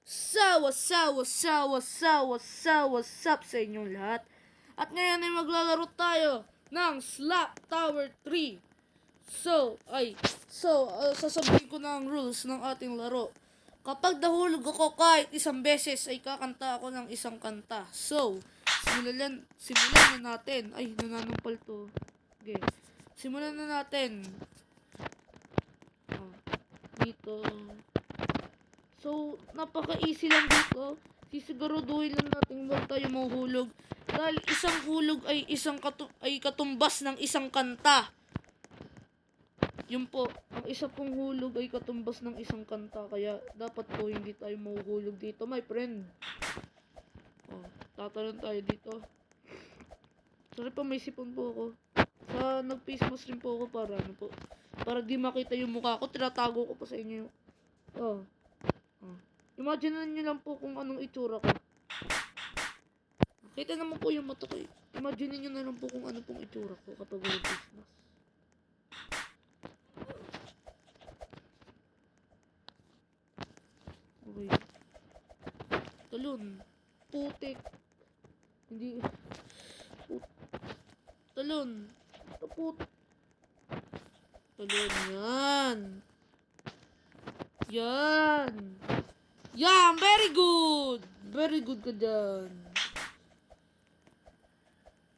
What's up sa inyong lahat? At ngayon ay maglalaro tayo ng Slap Tower 3. Sasabihin ko na ang rules ng ating laro. Kapag nahulog ako kahit isang beses ay kakanta ako ng isang kanta. So, simulan na natin. Ay, nananampal to. Okay. Simulan na natin. Dito. So, napaka-easy lang dito. Sisiguraduhin lang natin huwag tayo mahuhulog. Dahil isang hulog ay katumbas ng isang kanta. Yun po, ang isa pong hulog ay katumbas ng isang kanta. Kaya dapat po hindi tayo mahuhulog dito, my friend. Tatalon tayo dito. Sorry pa, may sipon po ako. Nag-face mask rin po ako para di makita yung mukha ko. Tinatago ko pa sa inyo yung... Imagine nyo lang po kung anong itsura ko. Kita naman po yung mata ko. Imagine nyo na lang po kung ano pong itsura ko kapag walang face mask. Okay. Talon. Putik. Hindi. Talon. Talon. Yan. Yan. Very good. Very good ka dyan.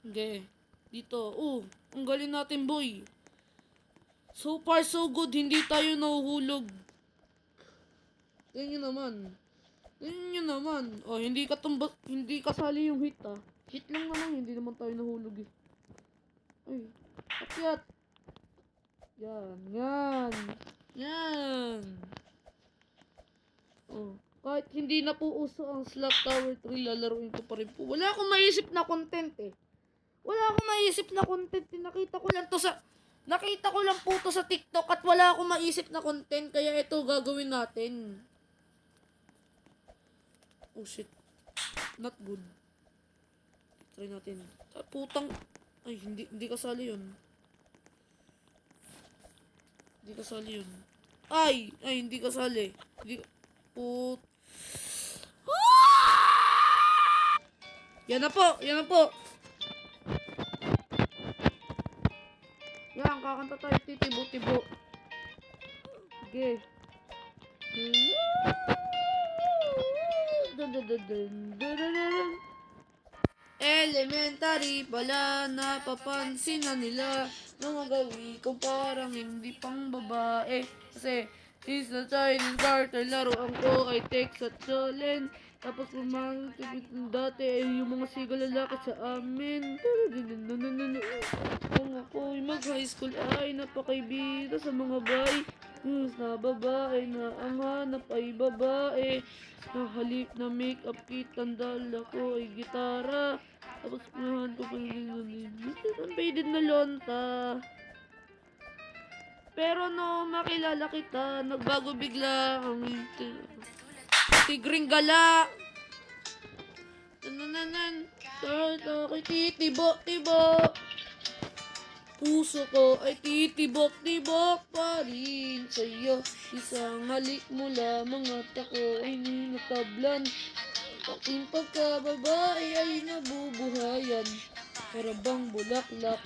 Okay. Dito. Ang galing natin, boy. So far, so good. Hindi tayo nahuhulog. Tingnan nyo naman. Hindi kasali yung hit, Hit lang naman. Hindi naman tayo nahulog, Ay. Akyat. Yan. Kahit hindi na po uso ang Slap Tower 3, lalaruin ko pa rin po. Wala akong maisip na content, Nakita ko lang po to sa TikTok at wala akong maisip na content. Kaya ito gagawin natin. Oh shit. Not good. Try natin. Putang. Ay, hindi kasali yun. Ay, hindi kasali. Yan na po. Yan, kakanta tayo titibo-tibo. Okay. Elementary pala, napapansin na nila mga gawi ko parang hindi pang babae. Kasi is the Chinese garter, laruan ko ay text at challenge. Tapos dati ay yung mga siga lalaki sa amin. Kung ako'y mag-high school ay napakaibida sa mga bay. Na babae na ang hanap ay babae. Na halip na make-up kit, tandal ako ay gitara. Tapos kumahan ko pa ang faded na lonta. Pero no makilala kita, nagbago bigla ang tigring gala. Ako'y titibok-tibok. Puso ko ay titibok-tibok pa rin sa'yo. Isang halik mo lamang at ako ay ninatablan. Aking pagkababae ay nabubuhayan. Para bang bulaklak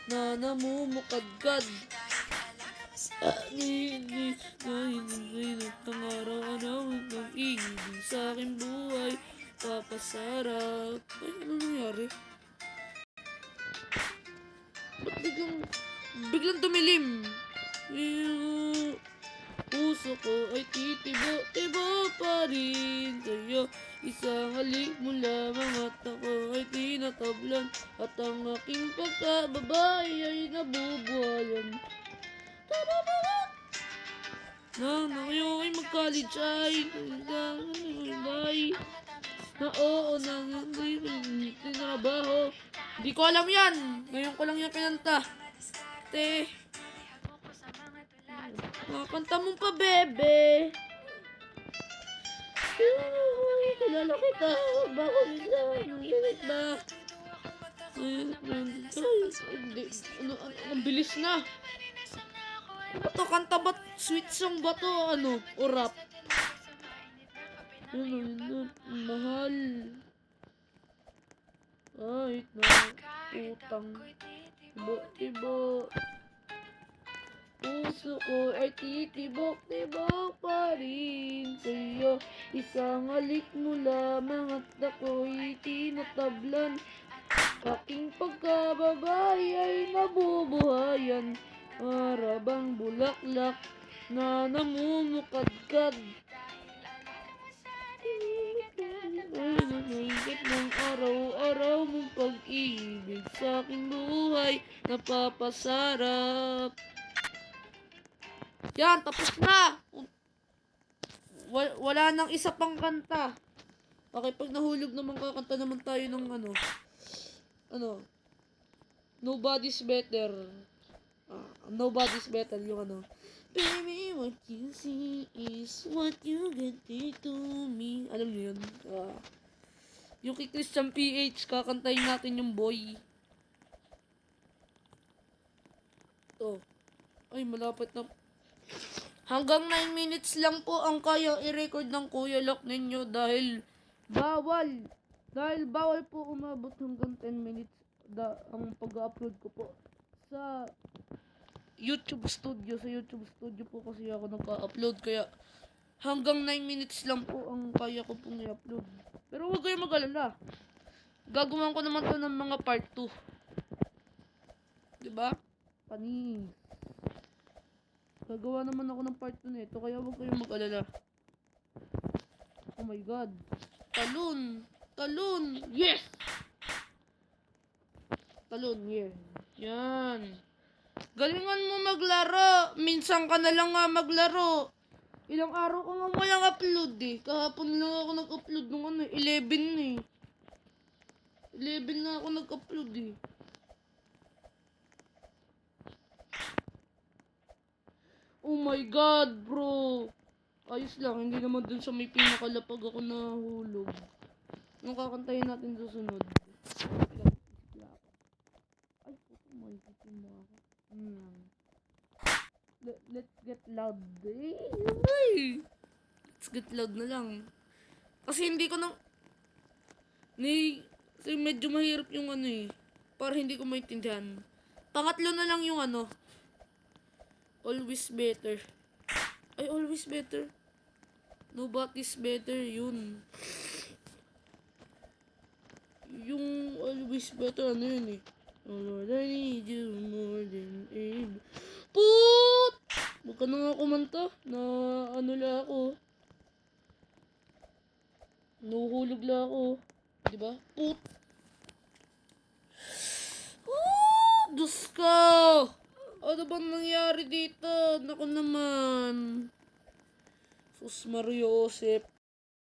na namumukadkad. Hindi ng araw-araw ng ibig sa aking buhay. Papasarap. Ay, ano nangyari? Ba't biglang dumilim? Puso ko ay titibo-tibo pa rin sa'yo. Isang halik mo lamang at ako ay tinatablan. At ang aking pagkababae ay nabubuhayan. Na ngayon ay mag-college ay na oo na hindi trabaho. Di ko alam yan. Ngayon ko lang yan kinanta. Kanta mo pa, bebe. Kilala kita. Bago nila. Nangyayat ba? Ang bilis na. Ano to? Kanta ba? Sweet song ba to? O rap? Mahal. Kahit na utang. Tibok-tibok. Puso ko ay titibok-tibok pa rin sa'yo. Isang halik mo lamang at ako'y tinatablan. Aking pagkababay ay nabubuhayan. Para bang bulaklak na namumukadkad. Higit ng araw-araw mong pag-ibig sa aking buhay napapasarap. Yan, tapos na. Wala nang isa pang kanta. Okay, pag nahulog naman kakanta naman tayo ng Nobody's Better. Nobody's Better yung Baby, what you see is what you get to me. Alam niyo yun? Yung kay Christian PH, kakantayin natin yung Boy. Ito. Ay, malapit na. Hanggang 9 minutes lang po ang kaya i-record ng Kuya Lock ninyo dahil bawal. Dahil bawal po umabot hanggang 10 minutes ang pag-upload ko po sa YouTube Studio. Sa YouTube Studio po kasi ako nagpa-upload kaya hanggang 9 minutes lang po ang kaya ko pong i-upload. Pero huwag kayong mag-alala. Gagawin ko naman to ng mga part 2. Diba? Panis. Gagawa naman ako ng part 2 nito kaya huwag kayong mag-alala. Oh my god. Talon! Talon! Yes! Talon, yeah. Yan. Galingan mo maglaro. Minsan ka na lang nga maglaro. Ilang araw ko nga walang upload eh. Kahapon lang ako nag-upload ng 11 eh. 11 na ako nag-upload eh. Oh my god, bro. Ayos lang, hindi naman dun sa may pinakalapag ako nahulog. Nung kakantayin natin susunod. Ay, puto mo, isipin mo ako. Let's get loud. Ay! Let's get loud na lang. Kasi hindi ko kasi medyo mahirap yung para hindi ko maintindihan. Pangatlo na lang yung always better. Ay, always better. Nobody's better, yun. Yung always better, yun eh. Oh Lord, I need you more than ever. Put! Huwag ka na nga kumanta. Lang ako. Nuhulog lang ako. Diba? Put! Diyos ko! Ano bang nangyari dito? Naku naman. Sus Mario Joseph.